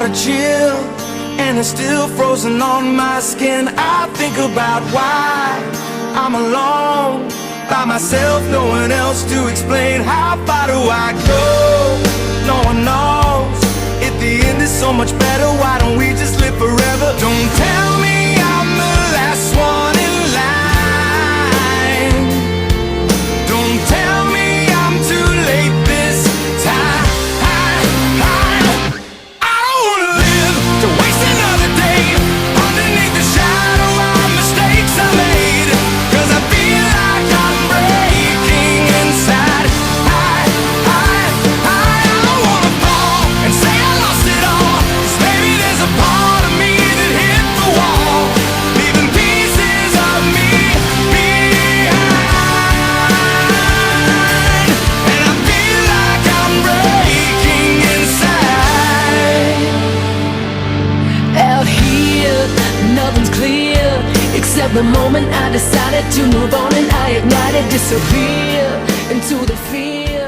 heart a chill, and it's still frozen on my skin. I think about why I'm alone, by myself, no one else to explain. How far do I go? No one knows. At the end is so much better, why don't we just live forever? Don't tell me I'm the last one in line. Don't tell me I'm too late this time. I don't wanna live to waste another day underneath the shadow of mistakes I made, 'cause I feel like I'm breaking inside. I don't wanna fall and say I lost it all, 'cause maybe there's a part of me that hit the wall, leaving pieces of me behind. And I feel like I'm breaking inside. Out here, nothing's clear, except the moment I decided to move on, and I ignited, disappear into the fear.